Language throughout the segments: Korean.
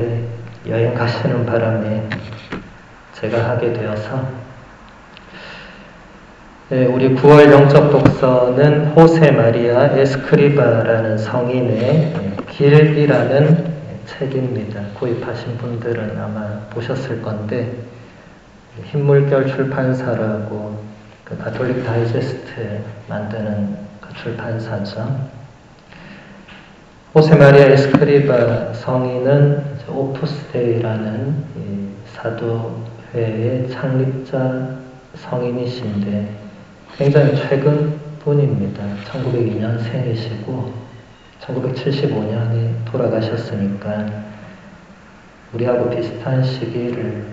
있는데 여행 가시는 바람에 제가 하게 되어서 우리 9월 영적 독서는 호세 마리아 에스크리바라는 성인의 길이라는 책입니다. 구입하신 분들은 아마 보셨을 건데 흰물결 출판사라고 그 가톨릭 다이제스트 만드는 그 출판사죠. 호세 마리아 에스크리바 성인은 오프스데이라는 사도회의 창립자 성인이신데 굉장히 최근 분입니다. 1902년생이시고 1975년에 돌아가셨으니까 우리하고 비슷한 시기를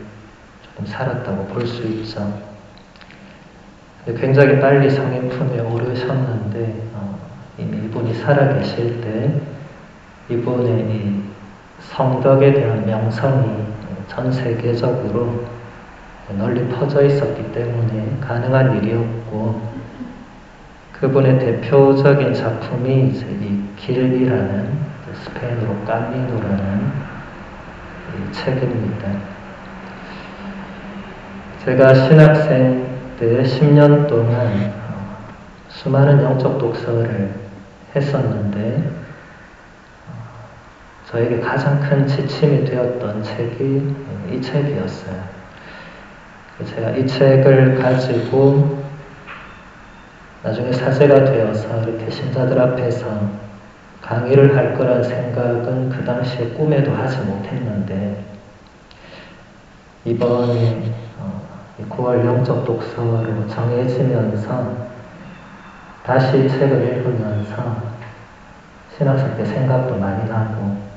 조금 살았다고 볼 수 있죠. 굉장히 빨리 성인 품에 오르셨는데 이미 이분이 살아계실 때 이분의 이 성덕에 대한 명성이 전 세계적으로 널리 퍼져 있었기 때문에 가능한 일이었고, 그분의 대표적인 작품이 이제 이 길이라는, 스페인어로 까미노라는 이 책입니다. 제가 신학생 때 10년 동안 수많은 영적 독서를 했었는데 저에게 가장 큰 지침이 되었던 책이 이 책이었어요. 제가 이 책을 가지고 나중에 사제가 되어서 이렇게 신자들 앞에서 강의를 할 거란 생각은 그 당시에 꿈에도 하지 못했는데 이번에 9월 영적 독서로 정해지면서 다시 이 책을 읽으면서 신학생 때 생각도 많이 나고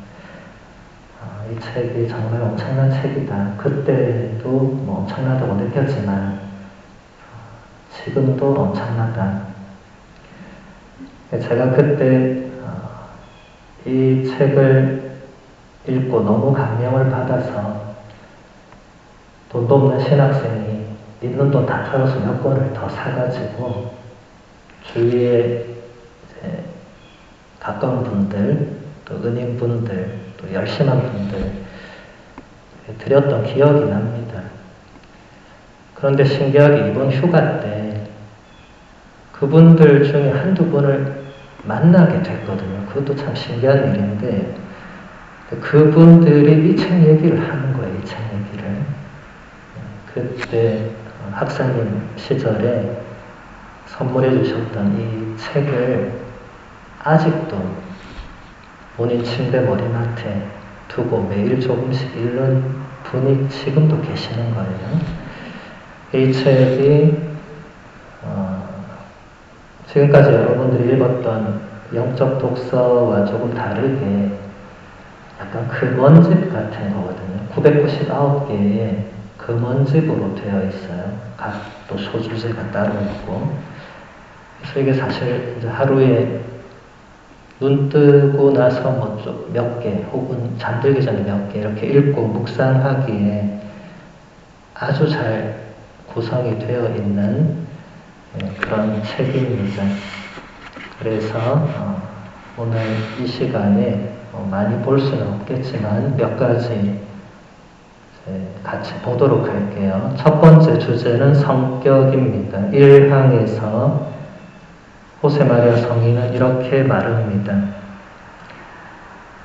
이 책이 정말 엄청난 책이다. 그때도 뭐 엄청나다고 느꼈지만 지금도 엄청나다. 제가 그때 이 책을 읽고 너무 감명을 받아서 돈도 없는 신학생이 있는 돈 다 털어서 몇 권을 더 사가지고 주위에 이제 가까운 분들, 또 은인분들, 또 열심한 분들 드렸던 기억이 납니다. 그런데 신기하게 이번 휴가 때 그분들 중에 한두 분을 만나게 됐거든요. 그것도 참 신기한 일인데 그분들이 이 책 얘기를 하는 거예요. 이 책 얘기를. 그때 학사님 시절에 선물해 주셨던 이 책을 아직도 본인 침대 머리맡에 두고 매일 조금씩 읽는 분이 지금도 계시는 거예요. 이 책이 지금까지 여러분들이 읽었던 영적 독서와 조금 다르게 약간 금원집 같은 거거든요. 999개의 금원집으로 되어 있어요. 각 또 소주제가 따로 있고. 그래서 이게 사실 이제 하루에 눈 뜨고 나서 뭐 좀 몇 개, 혹은 잠들기 전에 몇 개 이렇게 읽고 묵상하기에 아주 잘 구성이 되어 있는 그런 책입니다. 그래서 오늘 이 시간에 많이 볼 수는 없겠지만 몇 가지 같이 보도록 할게요. 첫 번째 주제는 성격입니다. 1항에서 호세 마리아 성인은 이렇게 말합니다.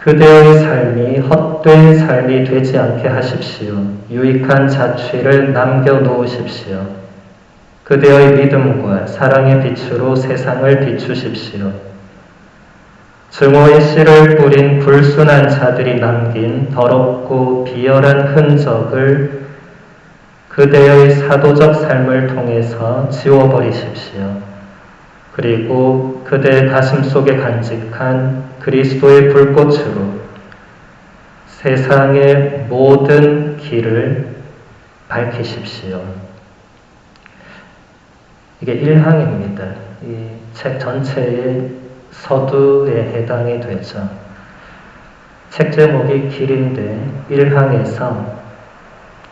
그대의 삶이 헛된 삶이 되지 않게 하십시오. 유익한 자취를 남겨놓으십시오. 그대의 믿음과 사랑의 빛으로 세상을 비추십시오. 증오의 씨를 뿌린 불순한 자들이 남긴 더럽고 비열한 흔적을 그대의 사도적 삶을 통해서 지워버리십시오. 그리고 그대의 가슴 속에 간직한 그리스도의 불꽃으로 세상의 모든 길을 밝히십시오. 이게 1항입니다. 이 책 전체의 서두에 해당이 되죠. 책 제목이 길인데 1항에서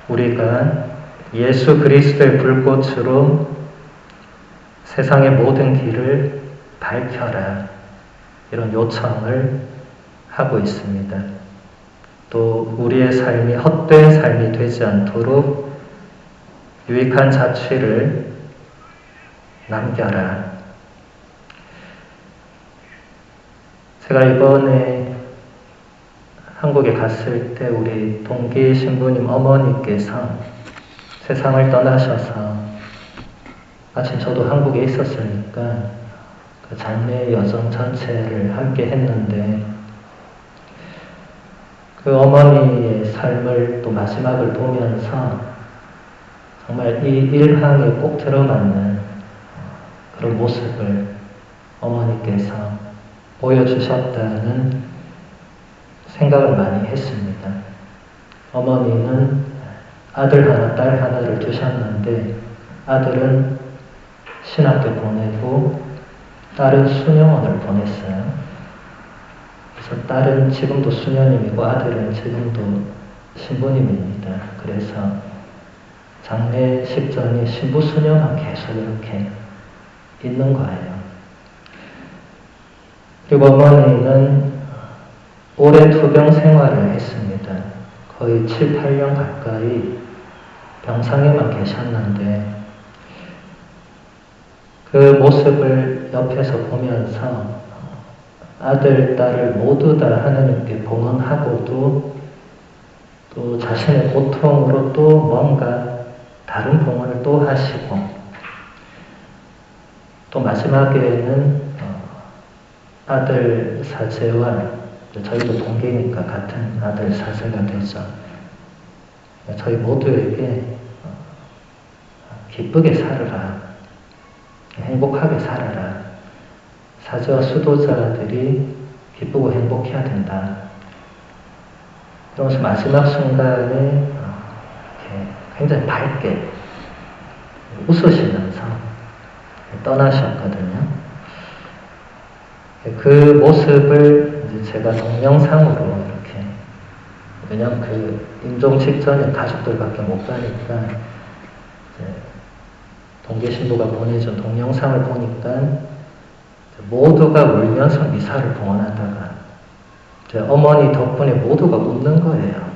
우리가 예수 그리스도의 불꽃으로 세상의 모든 길을 밝혀라 이런 요청을 하고 있습니다. 또 우리의 삶이 헛된 삶이 되지 않도록 유익한 자취를 남겨라. 제가 이번에 한국에 갔을 때 우리 동기 신부님 어머니께서 세상을 떠나셔서 마침 저도 한국에 있었으니까 그 장례 여정 전체를 함께 했는데 그 어머니의 삶을 또 마지막을 보면서 정말 이 일항에 꼭 들어맞는 그런 모습을 어머니께서 보여주셨다는 생각을 많이 했습니다. 어머니는 아들 하나, 딸 하나를 두셨는데 아들은 신학교 보내고 딸은 수녀원을 보냈어요. 그래서 딸은 지금도 수녀님이고 아들은 지금도 신부님입니다. 그래서 장례식 전에 신부 수녀만 계속 이렇게 있는 거예요. 그리고 어머니는 오래 투병 생활을 했습니다. 거의 7, 8년 가까이 병상에만 계셨는데 그 모습을 옆에서 보면서 아들, 딸을 모두 다 하나님께 봉헌하고도 또 자신의 고통으로 또 뭔가 다른 봉헌을 또 하시고 또 마지막에는 아들 사제와 저희도 동기니까 같은 아들 사제가 되죠. 저희 모두에게 기쁘게 살아라, 행복하게 살아라, 사제와 수도자들이 기쁘고 행복해야 된다. 그러면서 마지막 순간에 굉장히 밝게 웃으시면서 떠나셨거든요. 그 모습을 이제 제가 동영상으로 이렇게, 왜냐면 그 임종 직전에 가족들밖에 못 가니까 동기 신부가 보내준 동영상을 보니까 모두가 울면서 미사를 봉헌하다가 제 어머니 덕분에 모두가 웃는 거예요.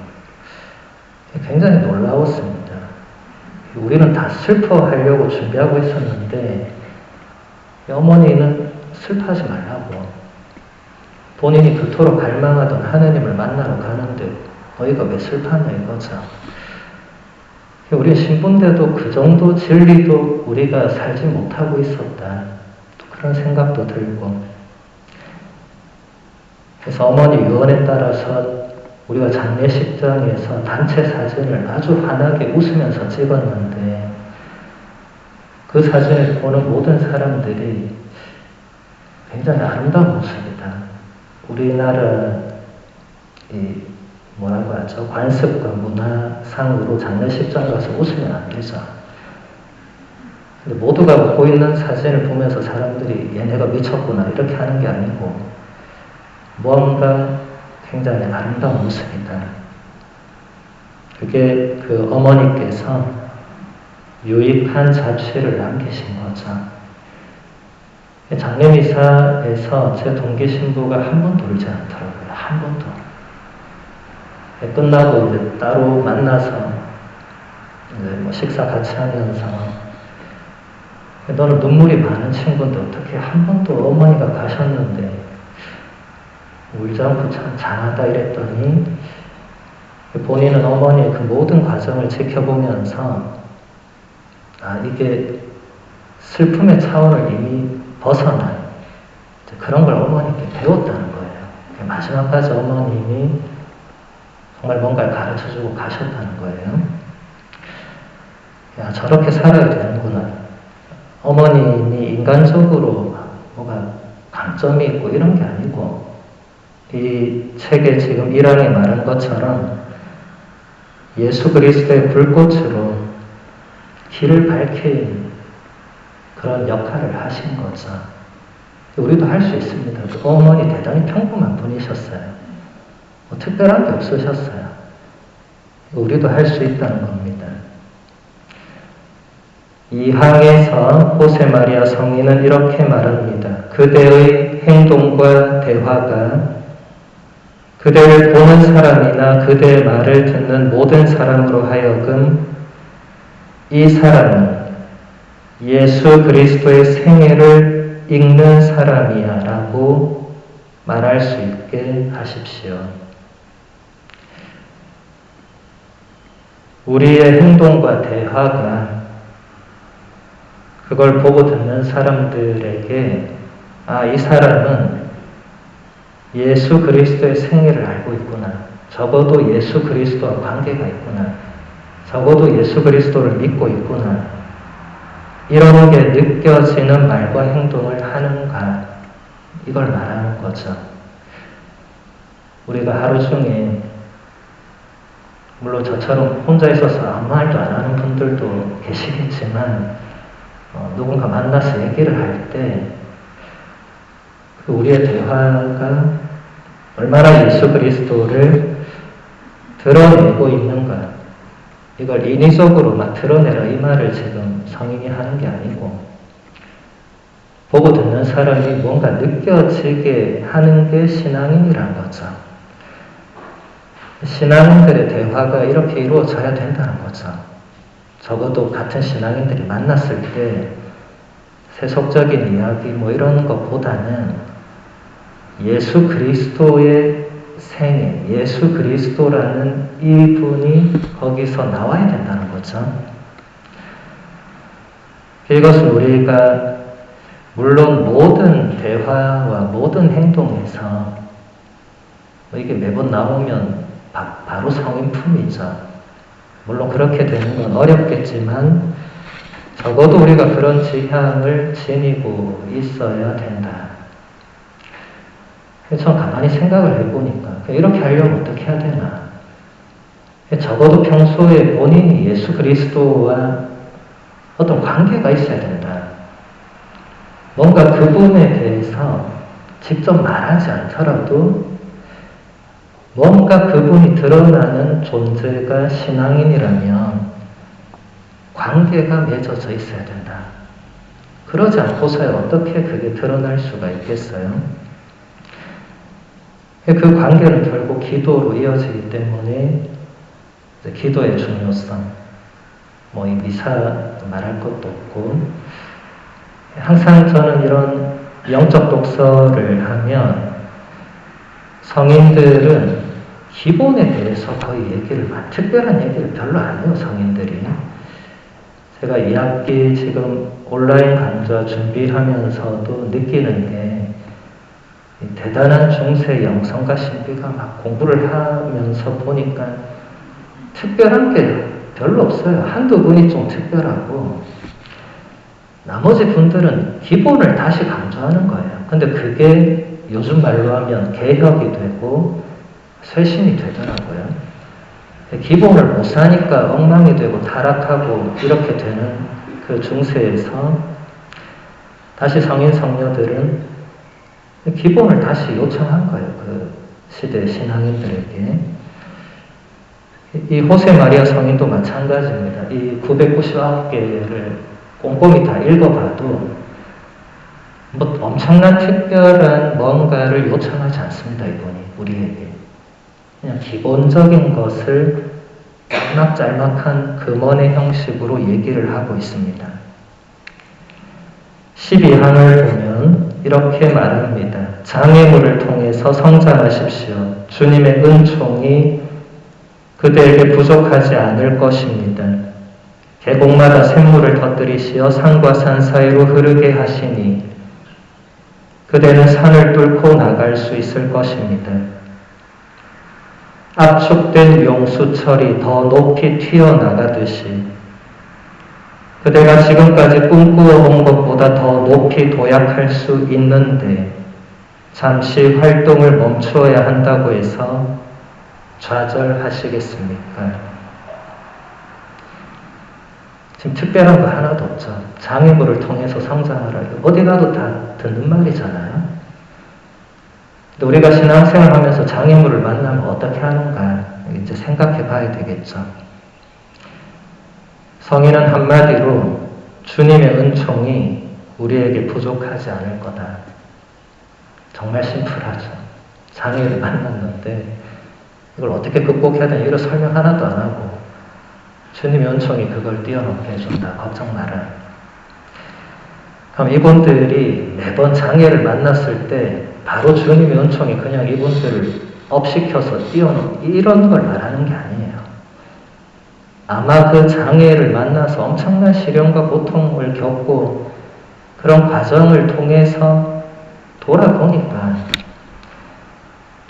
굉장히 놀라웠습니다. 우리는 다 슬퍼하려고 준비하고 있었는데 어머니는 슬퍼하지 말라고, 본인이 그토록 갈망하던 하나님을 만나러 가는데 너희가 왜 슬퍼하냐 이거죠. 우리 신부인데도 그 정도 진리도 우리가 살지 못하고 있었다, 또 그런 생각도 들고, 그래서 어머니 유언에 따라서 우리가 장례식장에서 단체 사진을 아주 환하게 웃으면서 찍었는데 그 사진을 보는 모든 사람들이 굉장히 아름다운 모습이다. 우리나라 뭐라고 하죠? 관습과 문화상으로 장례식장 가서 웃으면 안 되죠. 근데 모두가 웃고 있는 사진을 보면서 사람들이 얘네가 미쳤구나 이렇게 하는 게 아니고 뭔가 굉장히 아름다운 모습이다. 그게 그 어머니께서 유익한 자취를 남기신 거죠. 장례미사에서 제 동기 신부가 한 번도 울지 않더라고요. 한 번도. 끝나고 이제 따로 만나서 이제 뭐 식사 같이 하면서 너는 눈물이 많은 친구인데 어떻게 한 번도 어머니가 가셨는데 울지 않고 참 잘하다 이랬더니 본인은 어머니의 그 모든 과정을 지켜보면서 이게 슬픔의 차원을 이미 벗어난 그런 걸 어머니께 배웠다는 거예요. 마지막까지 어머님이 정말 뭔가를 가르쳐주고 가셨다는 거예요. 야, 저렇게 살아야 되는구나. 어머님이 인간적으로 뭐가 강점이 있고 이런 게 아니고 이 책에 지금 1항에 말한 것처럼 예수 그리스도의 불꽃으로 길을 밝힌 그런 역할을 하신 거죠. 우리도 할 수 있습니다. 그 어머니 대단히 평범한 분이셨어요. 뭐 특별한 게 없으셨어요. 우리도 할 수 있다는 겁니다. 이 항에서 호세마리아 성인은 이렇게 말합니다. 그대의 행동과 대화가 그대를 보는 사람이나 그대의 말을 듣는 모든 사람으로 하여금 이 사람은 예수 그리스도의 생애를 읽는 사람이야 라고 말할 수 있게 하십시오. 우리의 행동과 대화가 그걸 보고 듣는 사람들에게 이 사람은 예수 그리스도의 생애를 알고 있구나. 적어도 예수 그리스도와 관계가 있구나. 적어도 예수 그리스도를 믿고 있구나. 이런 게 느껴지는 말과 행동을 하는가. 이걸 말하는 거죠. 우리가 하루 중에 물론 저처럼 혼자 있어서 아무 말도 안 하는 분들도 계시겠지만 누군가 만나서 얘기를 할 때 우리의 대화가 얼마나 예수 그리스도를 드러내고 있는가. 이걸 인위적으로 막 드러내라 이 말을 지금 성인이 하는 게 아니고 보고 듣는 사람이 뭔가 느껴지게 하는 게 신앙인이라는 거죠. 신앙인들의 대화가 이렇게 이루어져야 된다는 거죠. 적어도 같은 신앙인들이 만났을 때 세속적인 이야기 이런 것보다는 예수 그리스도의 생애, 예수 그리스도라는 이분이 거기서 나와야 된다는 거죠. 이것은 우리가 물론 모든 대화와 모든 행동에서 이게 매번 나오면 바로 성인품이죠. 물론 그렇게 되는 건 어렵겠지만 적어도 우리가 그런 지향을 지니고 있어야 된다. 전 가만히 생각을 해보니까 이렇게 하려면 어떻게 해야 되나. 적어도 평소에 본인이 예수 그리스도와 어떤 관계가 있어야 된다. 뭔가 그분에 대해서 직접 말하지 않더라도 뭔가 그분이 드러나는 존재가 신앙인이라면 관계가 맺어져 있어야 된다. 그러지 않고서야 어떻게 그게 드러날 수가 있겠어요? 그 관계는 결국 기도로 이어지기 때문에 기도의 중요성, 이 미사 말할 것도 없고 항상 저는 이런 영적 독서를 하면 성인들은 기본에 대해서 거의 특별한 얘기를 별로 안 해요, 성인들이. 제가 2학기 지금 온라인 강좌 준비하면서도 느끼는 게 대단한 중세 영성가 신비가 막 공부를 하면서 보니까 특별한 게 별로 없어요. 한두 분이 좀 특별하고 나머지 분들은 기본을 다시 강조하는 거예요. 근데 그게 요즘 말로 하면 개혁이 되고 쇄신이 되더라고요. 기본을 못 사니까 엉망이 되고 타락하고 이렇게 되는 그 중세에서 다시 성인 성녀들은 기본을 다시 요청한 거예요. 그 시대 신앙인들에게. 이 호세 마리아 성인도 마찬가지입니다. 이 999개를 꼼꼼히 다 읽어봐도 엄청난 특별한 뭔가를 요청하지 않습니다. 이분이 우리에게. 그냥 기본적인 것을 짤막짤막한 금원의 형식으로 얘기를 하고 있습니다. 12항을 보면 이렇게 말합니다. 장애물을 통해서 성장하십시오. 주님의 은총이 그대에게 부족하지 않을 것입니다. 계곡마다 샘물을 터뜨리시어 산과 산 사이로 흐르게 하시니 그대는 산을 뚫고 나갈 수 있을 것입니다. 압축된 용수철이 더 높이 튀어나가듯이 그대가 지금까지 꿈꾸어 본 것보다 더 높이 도약할 수 있는데 잠시 활동을 멈추어야 한다고 해서 좌절하시겠습니까? 지금 특별한 거 하나도 없죠. 장애물을 통해서 성장하라. 어디 가도 다 듣는 말이잖아요. 근데 우리가 신앙생활 하면서 장애물을 만나면 어떻게 하는가 이제 생각해 봐야 되겠죠. 성인은 한마디로 주님의 은총이 우리에게 부족하지 않을 거다. 정말 심플하죠. 장애를 만났는데 이걸 어떻게 극복해야 되냐 이런 설명 하나도 안 하고 주님의 은총이 그걸 뛰어넘게 해준다. 걱정 마라. 그럼 이분들이 매번 장애를 만났을 때 바로 주님의 은총이 그냥 이분들을 업시켜서 뛰어넘 이런 걸 말하는 게 아니에요. 아마 그 장애를 만나서 엄청난 시련과 고통을 겪고 그런 과정을 통해서 돌아보니까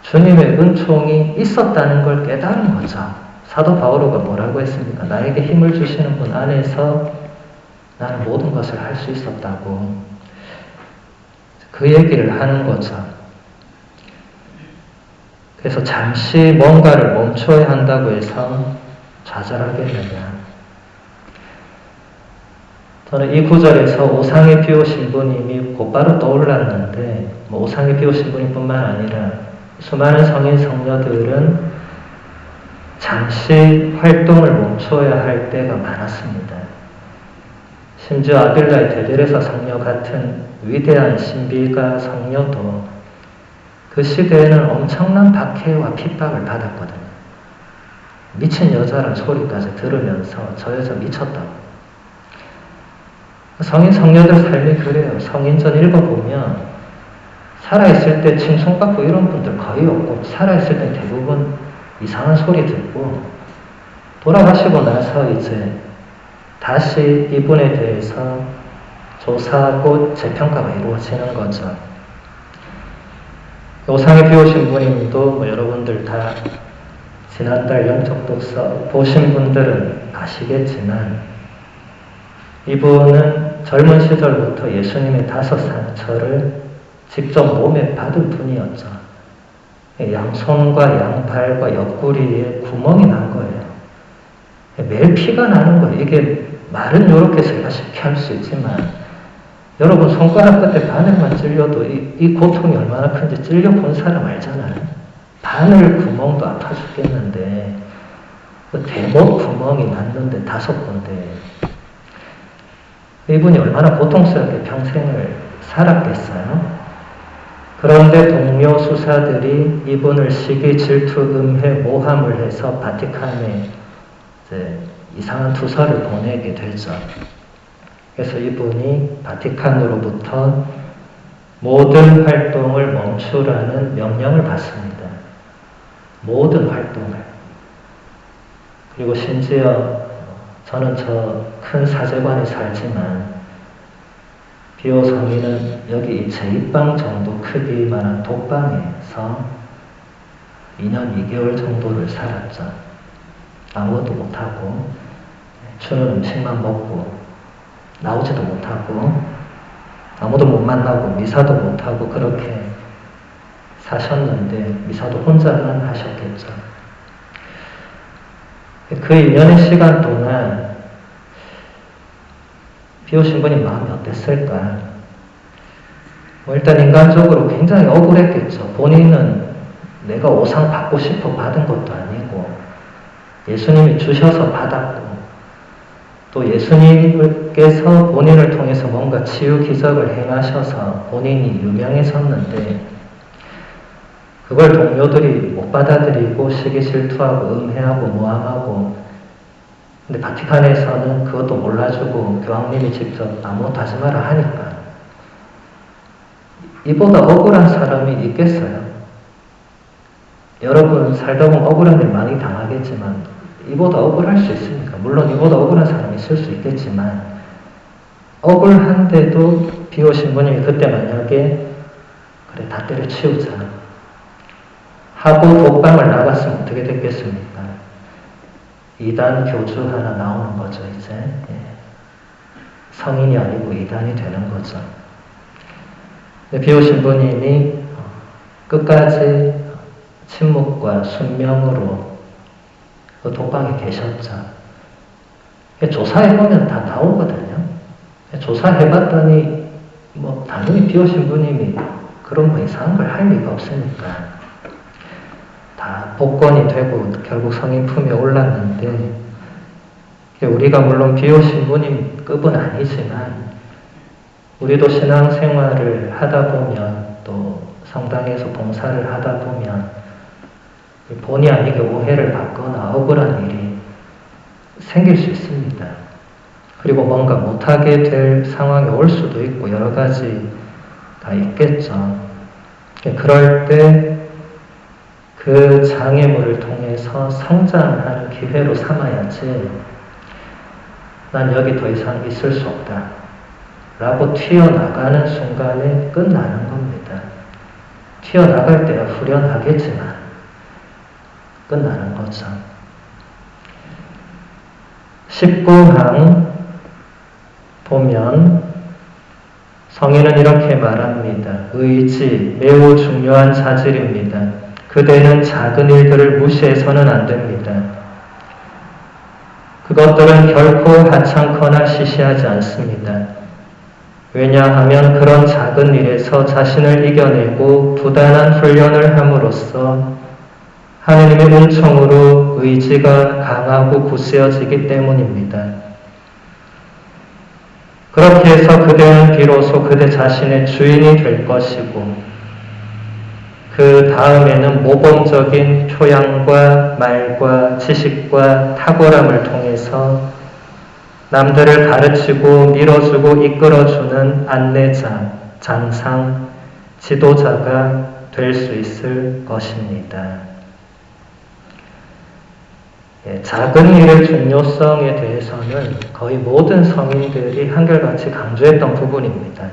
주님의 은총이 있었다는 걸 깨달은 거죠. 사도 바오로가 뭐라고 했습니까? 나에게 힘을 주시는 분 안에서 나는 모든 것을 할 수 있었다고 그 얘기를 하는 거죠. 그래서 잠시 뭔가를 멈춰야 한다고 해서 좌절하겠느냐. 저는 이 구절에서 오상에 비오신 분임이 곧바로 떠올랐는데 오상에 비오신 분뿐만 아니라 수많은 성인 성녀들은 잠시 활동을 멈춰야 할 때가 많았습니다. 심지어 아빌라의 데레사 성녀 같은 위대한 신비가 성녀도 그 시대에는 엄청난 박해와 핍박을 받았거든요. 미친 여자란 소리까지 들으면서 저 여자 미쳤다고. 성인 성녀들 삶이 그래요. 성인전 읽어보면 살아있을 때 칭송받고 이런 분들 거의 없고 살아있을 때 대부분 이상한 소리 듣고 돌아가시고 나서 이제 다시 이분에 대해서 조사하고 재평가가 이루어지는 거죠. 오상에 비오신 분님도 여러분들 다 지난달 영적 독서 보신 분들은 아시겠지만 이분은 젊은 시절부터 예수님의 5 상처를 직접 몸에 받은 분이었죠. 양손과 양발과 옆구리에 구멍이 난 거예요. 매일 피가 나는 거예요. 이게 말은 이렇게 제가 쉽게 할 수 있지만 여러분 손가락 끝에 바늘만 찔려도 이 고통이 얼마나 큰지 찔려본 사람 알잖아요. 바늘 구멍도 아파 죽겠는데 그 대못 구멍이 났는데 5군데 이분이 얼마나 고통스럽게 평생을 살았겠어요. 그런데 동료 수사들이 이분을 시기, 질투, 음해, 모함을 해서 바티칸에 이제 이상한 투서를 보내게 되죠. 그래서 이분이 바티칸으로부터 모든 활동을 멈추라는 명령을 받습니다. 모든 활동을. 그리고 심지어 저는 저 큰 사제관에 살지만 비오 성인은 여기 이 제2방 정도 크기만한 독방에서 2년 2개월 정도를 살았죠. 아무것도 못하고 주는 음식만 먹고 나오지도 못하고 아무도 못 만나고 미사도 못하고 그렇게 사셨는데 미사도 혼자만 하셨겠죠. 그 2년의 시간 동안 비오신 분이 마음이 어땠을까? 일단 인간적으로 굉장히 억울했겠죠. 본인은 내가 오상 받고 싶어 받은 것도 아니고 예수님이 주셔서 받았고 또 예수님께서 본인을 통해서 뭔가 치유 기적을 행하셔서 본인이 유명해졌는데 그걸 동료들이 못 받아들이고 시기 질투하고 음해하고 모함하고 근데 바티칸에서는 그것도 몰라주고 교황님이 직접 아무것도 하지 마라 하니까 이보다 억울한 사람이 있겠어요? 여러분 살다 보면 억울한 일 많이 당하겠지만 이보다 억울할 수 있습니까? 물론 이보다 억울한 사람이 있을 수 있겠지만 억울한데도 비오신 분이 그때 만약에 그래 다 때려치우자 하고 독방을 나갔으면 어떻게 됐겠습니까? 이단 교주 하나 나오는 거죠, 이제. 성인이 아니고 이단이 되는 거죠. 비오신 분님이 끝까지 침묵과 순명으로 그 독방에 계셨죠. 조사해보면 다 나오거든요. 조사해봤더니 당연히 비오신 분님이 그런 이상한 걸 할 리가 없으니까 다 복권이 되고 결국 성인 품에 올랐는데 우리가 물론 비오신 분님 급은 아니지만 우리도 신앙생활을 하다 보면 또 성당에서 봉사를 하다 보면 본의 아니게 오해를 받거나 억울한 일이 생길 수 있습니다. 그리고 뭔가 못하게 될 상황이 올 수도 있고 여러 가지가 있겠죠. 그럴 때 그 장애물을 통해서 성장하는 기회로 삼아야지 난 여기 더 이상 있을 수 없다 라고 튀어나가는 순간에 끝나는 겁니다. 튀어나갈 때야 후련하겠지만 끝나는 거죠. 19항 보면 성인은 이렇게 말합니다. 의지, 매우 중요한 자질입니다. 그대는 작은 일들을 무시해서는 안 됩니다. 그것들은 결코 하찮거나 시시하지 않습니다. 왜냐하면 그런 작은 일에서 자신을 이겨내고 부단한 훈련을 함으로써 하느님의 은총으로 의지가 강하고 굳세어지기 때문입니다. 그렇게 해서 그대는 비로소 그대 자신의 주인이 될 것이고 그 다음에는 모범적인 표양과 말과 지식과 탁월함을 통해서 남들을 가르치고 밀어주고 이끌어주는 안내자, 장상, 지도자가 될 수 있을 것입니다. 작은 일의 중요성에 대해서는 거의 모든 성인들이 한결같이 강조했던 부분입니다.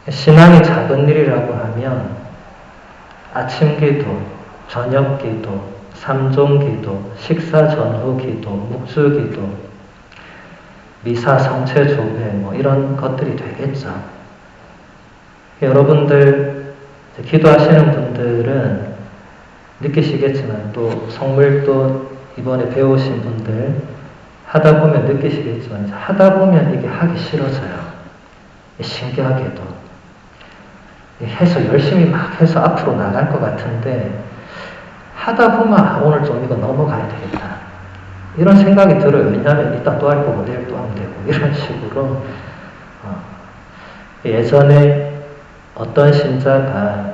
신앙이 작은 일이라고 하면 아침 기도, 저녁 기도, 삼종 기도, 식사 전후 기도, 묵주 기도, 미사, 성체 조회 이런 것들이 되겠죠. 여러분들 기도하시는 분들은 느끼시겠지만 또 성물도 이번에 배우신 분들 하다 보면 느끼시겠지만 하다 보면 이게 하기 싫어져요. 신기하게도 해서 열심히 막 해서 앞으로 나갈 것 같은데 하다 보면 오늘 좀 이거 넘어가야 되겠다 이런 생각이 들어요. 왜냐하면 이따 또 할 거고 내일 또 하면 되고 이런 식으로 예전에 어떤 신자가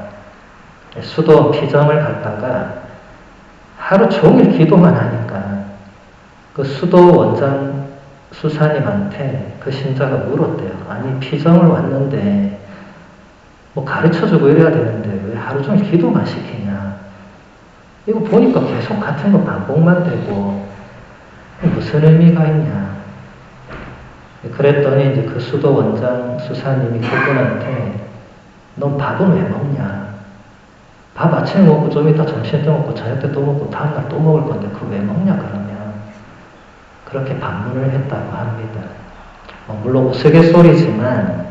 수도 피정을 갔다가 하루 종일 기도만 하니까 그 수도 원장 수사님한테 그 신자가 물었대요. 아니 피정을 왔는데 뭐 가르쳐주고 이래야 되는데 왜 하루 종일 기도만 시키냐. 이거 보니까 계속 같은 거 반복만 되고 무슨 의미가 있냐. 그랬더니 이제 그 수도 원장 수사님이 그분한테 넌 밥은 왜 먹냐. 밥 아침에 먹고 좀 이따 점심 때 먹고 저녁 때 또 먹고 다음날 또 먹을 건데 그거 왜 먹냐 그러면 그렇게 반문을 했다고 합니다. 물론 우스갯소리지만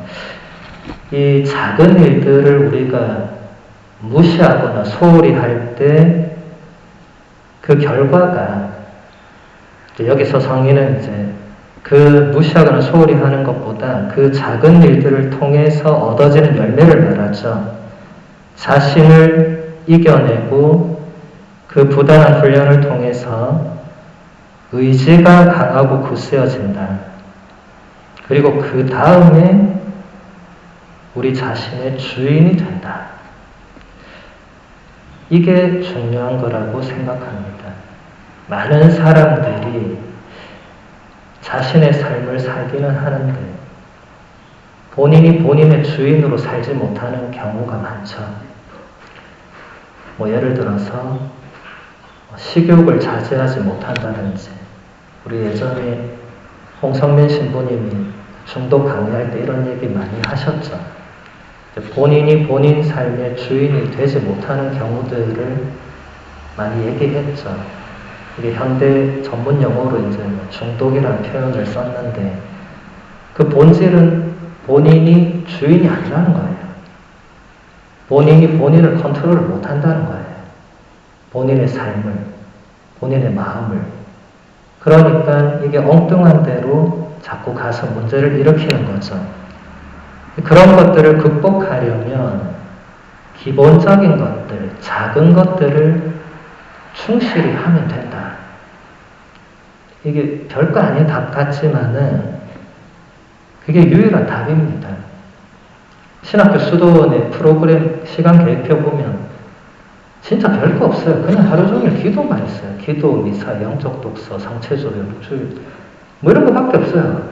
이 작은 일들을 우리가 무시하거나 소홀히 할 때 그 결과가 여기서 성인은 이제 그 무시하거나 소홀히 하는 것보다 그 작은 일들을 통해서 얻어지는 열매를 말하죠. 자신을 이겨내고 그 부단한 훈련을 통해서 의지가 강하고 굳세어진다. 그리고 그 다음에 우리 자신의 주인이 된다. 이게 중요한 거라고 생각합니다. 많은 사람들이 자신의 삶을 살기는 하는데 본인이 본인의 주인으로 살지 못하는 경우가 많죠. 예를 들어서 식욕을 자제하지 못한다든지 우리 예전에 홍성민 신부님이 중독 강의할 때 이런 얘기 많이 하셨죠. 본인이 본인 삶의 주인이 되지 못하는 경우들을 많이 얘기했죠. 이게 현대 전문 용어로 이제 중독이라는 표현을 썼는데 그 본질은 본인이 주인이 아니라는 거예요. 본인이 본인을 컨트롤을 못한다는 거예요. 본인의 삶을, 본인의 마음을. 그러니까 이게 엉뚱한 대로 자꾸 가서 문제를 일으키는 거죠. 그런 것들을 극복하려면 기본적인 것들, 작은 것들을 충실히 하면 된다. 이게 별거 아닌 답 같지만은 그게 유일한 답입니다. 신학교 수도원의 프로그램 시간 계획표 보면 진짜 별거 없어요. 그냥 하루 종일 기도만 있어요. 기도, 미사, 영적 독서, 상체조회, 묵주일 뭐 이런 거밖에 없어요.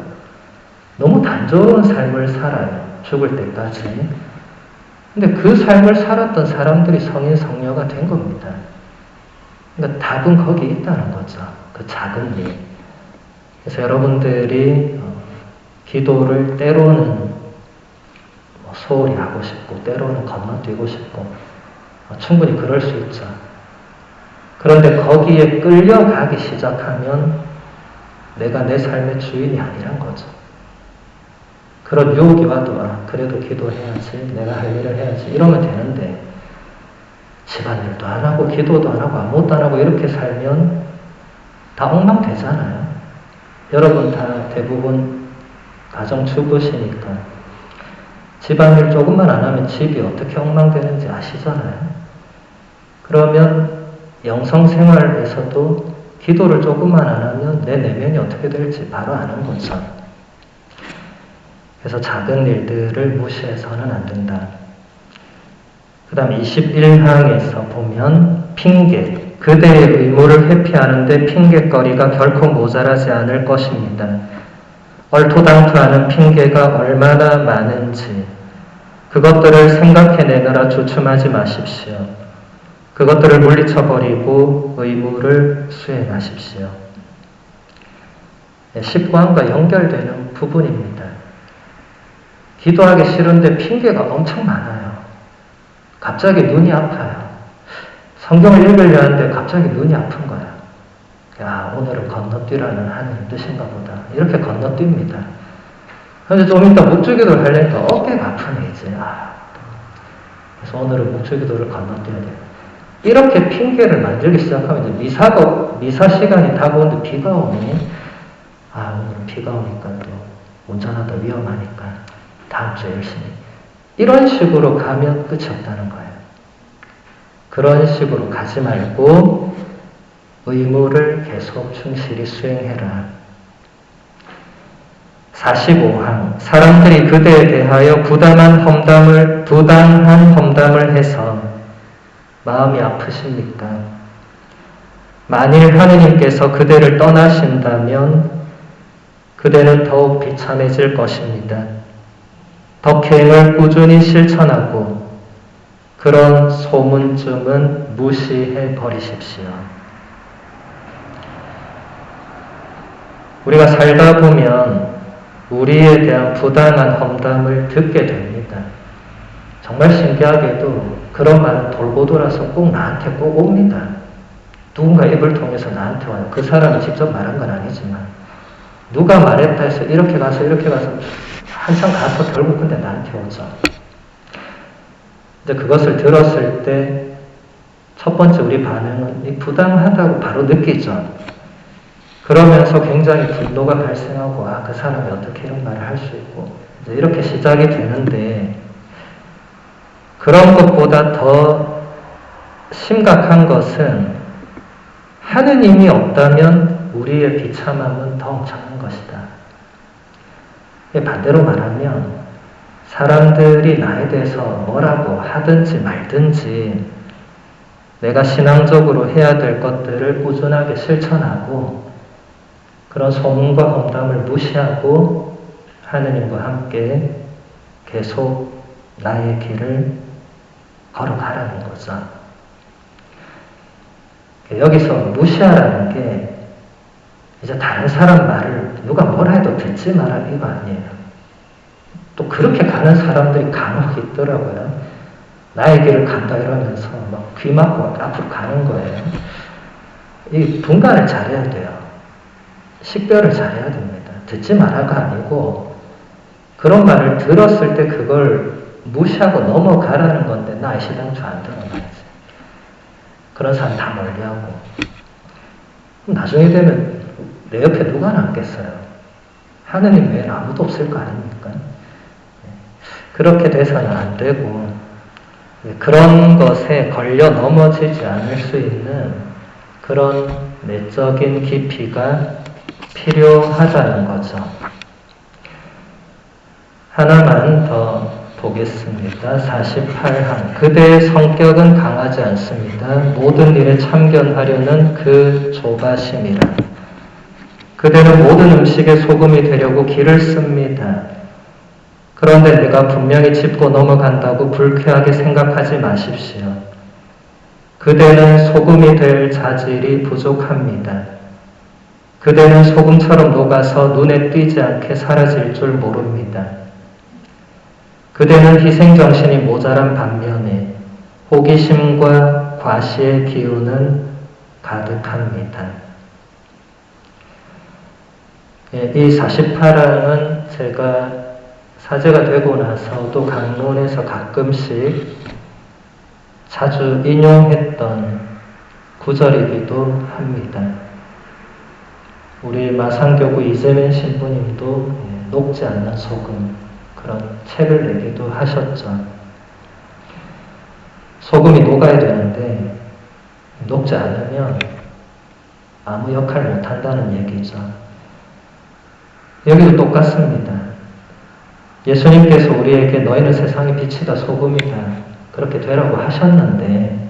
너무 단조로운 삶을 살아요. 죽을 때까지. 근데 그 삶을 살았던 사람들이 성인, 성녀가 된 겁니다. 그러니까 답은 거기 있다는 거죠. 그 작은 일. 그래서 여러분들이 기도를 때로는 소홀히 하고 싶고 때로는 건너뛰고 싶고 충분히 그럴 수 있죠. 그런데 거기에 끌려가기 시작하면 내가 내 삶의 주인이 아니란 거죠. 그런 유혹이 와도 그래도 기도해야지, 내가 할 일을 해야지 이러면 되는데 집안일도 안 하고 기도도 안 하고 아무것도 안 하고 이렇게 살면 다 엉망되잖아요. 여러분 다 대부분 가정주부시니까 집안일 조금만 안 하면 집이 어떻게 엉망되는지 아시잖아요. 그러면 영성생활에서도 기도를 조금만 안 하면 내 내면이 어떻게 될지 바로 아는 거죠. 그래서 작은 일들을 무시해서는 안 된다. 그 다음 21항에서 보면 핑계, 그대의 의무를 회피하는데 핑계거리가 결코 모자라지 않을 것입니다. 얼토당토하는 핑계가 얼마나 많은지 그것들을 생각해내느라 주춤하지 마십시오. 그것들을 물리쳐버리고 의무를 수행하십시오. 19항과 연결되는 부분입니다. 기도하기 싫은데 핑계가 엄청 많아요. 갑자기 눈이 아파요. 성경을 읽으려 하는데 갑자기 눈이 아픈 거야. 야, 오늘은 건너뛰라는 하나님 뜻인가 보다. 이렇게 건너뜁니다. 그런데 좀 이따 묵주기도를 하려니까 어깨가 아프네, 이제. 그래서 오늘은 묵주기도를 건너뛰어야 돼. 이렇게 핑계를 만들기 시작하면 이제 미사 시간이 다가오는데 비가 오니, 오늘 비가 오니까 또 운전하다 위험하니까 다음 주에 열심히. 이런 식으로 가면 끝이 없다는 거예요. 그런 식으로 가지 말고 의무를 계속 충실히 수행해라. 45항. 사람들이 그대에 대하여 부당한 험담을 해서 마음이 아프십니까? 만일 하느님께서 그대를 떠나신다면 그대는 더욱 비참해질 것입니다. 덕행을 꾸준히 실천하고 그런 소문쯤은 무시해 버리십시오. 우리가 살다 보면 우리에 대한 부당한 험담을 듣게 됩니다. 정말 신기하게도 그런 말은 돌고 돌아서 꼭 나한테 꼭 옵니다. 누군가 입을 통해서 나한테 와요. 그 사람이 직접 말한 건 아니지만 누가 말했다 해서 이렇게 가서 한참 가서 결국 근데 나한테 오죠. 근데 그것을 들었을 때 첫 번째 우리 반응은 부당하다고 바로 느끼죠. 그러면서 굉장히 분노가 발생하고 그 사람이 어떻게 이런 말을 할 수 있고 이제 이렇게 시작이 되는데 그런 것보다 더 심각한 것은 하느님이 없다면 우리의 비참함은 더 엄청난 것이다. 반대로 말하면 사람들이 나에 대해서 뭐라고 하든지 말든지 내가 신앙적으로 해야 될 것들을 꾸준하게 실천하고 그런 소문과 험담을 무시하고 하느님과 함께 계속 나의 길을 걸어가라는 거죠. 여기서 무시하라는 게 이제 다른 사람 말을 누가 뭐라 해도 듣지 마라 이거 아니에요. 또 그렇게 가는 사람들이 간혹 있더라고요. 나의 길을 간다 이러면서 막 귀 막고 앞으로 가는 거예요. 이 분간을 잘해야 돼요. 식별을 잘해야 됩니다. 듣지 마라가 아니고 그런 말을 들었을 때 그걸 무시하고 넘어가라는 건데 나 시당초 안 들어가야지. 그런 사람 다 멀리하고 그럼 나중에 되면 내 옆에 누가 남겠어요? 하느님 외에는 아무도 없을 거 아닙니까? 그렇게 돼서는 안 되고 그런 것에 걸려 넘어지지 않을 수 있는 그런 내적인 깊이가 필요하다는 거죠. 하나만 더 보겠습니다. 48항. 그대의 성격은 강하지 않습니다. 모든 일에 참견하려는 그 조바심이라. 그대는 모든 음식에 소금이 되려고 기를 씁니다. 그런데 내가 분명히 짚고 넘어간다고 불쾌하게 생각하지 마십시오. 그대는 소금이 될 자질이 부족합니다. 그대는 소금처럼 녹아서 눈에 띄지 않게 사라질 줄 모릅니다. 그대는 희생정신이 모자란 반면에 호기심과 과시의 기운은 가득합니다. 이 48항은 제가 사제가 되고 나서도 강론에서 가끔씩 자주 인용했던 구절이기도 합니다. 우리 마산교구 이재민 신부님도 녹지 않는 소금 그런 책을 내기도 하셨죠. 소금이 녹아야 되는데 녹지 않으면 아무 역할 못한다는 얘기죠. 여기도 똑같습니다. 예수님께서 우리에게 너희는 세상의 빛이다 소금이다 그렇게 되라고 하셨는데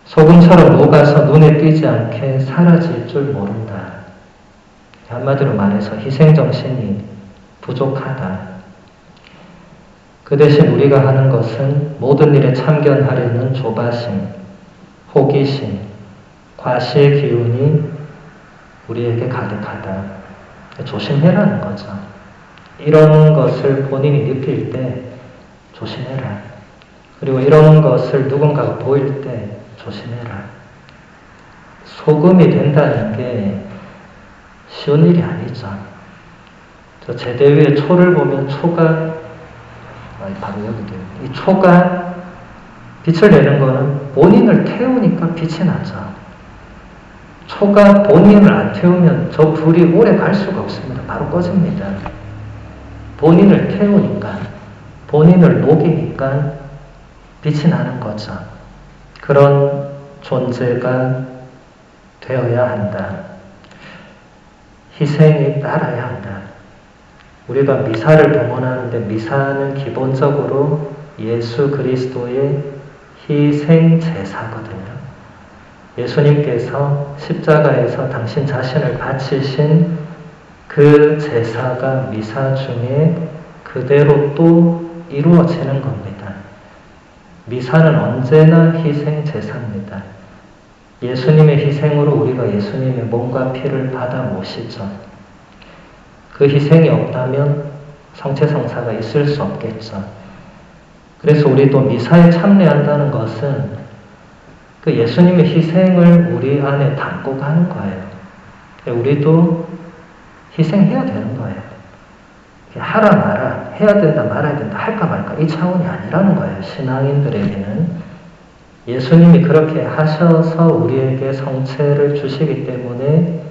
소금처럼 녹아서 눈에 띄지 않게 사라질 줄 모른다. 한마디로 말해서 희생정신이 부족하다. 그 대신 우리가 하는 것은 모든 일에 참견하려는 조바심, 호기심, 과시의 기운이 우리에게 가득하다. 조심해라는 거죠. 이런 것을 본인이 느낄 때 조심해라. 그리고 이런 것을 누군가가 보일 때 조심해라. 소금이 된다는 게 쉬운 일이 아니죠. 저 제대 위에 초를 보면 초가 바로 여기도 이 초가 빛을 내는 거는 본인을 태우니까 빛이 나죠. 초가 본인을 안 태우면 저 불이 오래 갈 수가 없습니다. 바로 꺼집니다. 본인을 태우니까, 본인을 녹이니까 빛이 나는 거죠. 그런 존재가 되어야 한다. 희생이 따라야 한다. 우리가 미사를 봉헌하는데 미사는 기본적으로 예수 그리스도의 희생 제사거든요. 예수님께서 십자가에서 당신 자신을 바치신 그 제사가 미사 중에 그대로 또 이루어지는 겁니다. 미사는 언제나 희생 제사입니다. 예수님의 희생으로 우리가 예수님의 몸과 피를 받아 모시죠. 그 희생이 없다면 성체성사가 있을 수 없겠죠. 그래서 우리도 미사에 참여한다는 것은 그 예수님의 희생을 우리 안에 담고 가는 거예요. 우리도 희생해야 되는 거예요. 하라 마라, 해야 된다 말아야 된다, 할까 말까 이 차원이 아니라는 거예요. 신앙인들에게는 예수님이 그렇게 하셔서 우리에게 성체를 주시기 때문에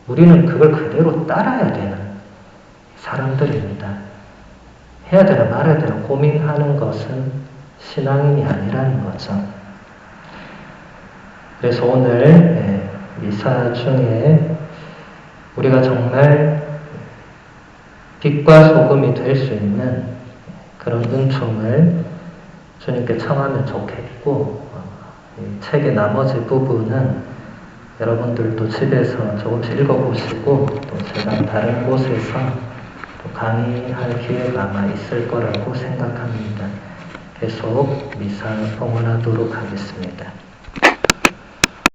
우리는 그걸 그대로 따라야 되는 사람들입니다. 해야 되나 말아야 되나 고민하는 것은 신앙인이 아니라는 거죠. 그래서 오늘 미사 중에 우리가 정말 빛과 소금이 될 수 있는 그런 은총을 주님께 청하면 좋겠고, 이 책의 나머지 부분은 여러분들도 집에서 조금씩 읽어보시고 또 제가 다른 곳에서 또 강의할 기회가 아마 있을 거라고 생각합니다. 계속 미사 봉헌하도록 하겠습니다.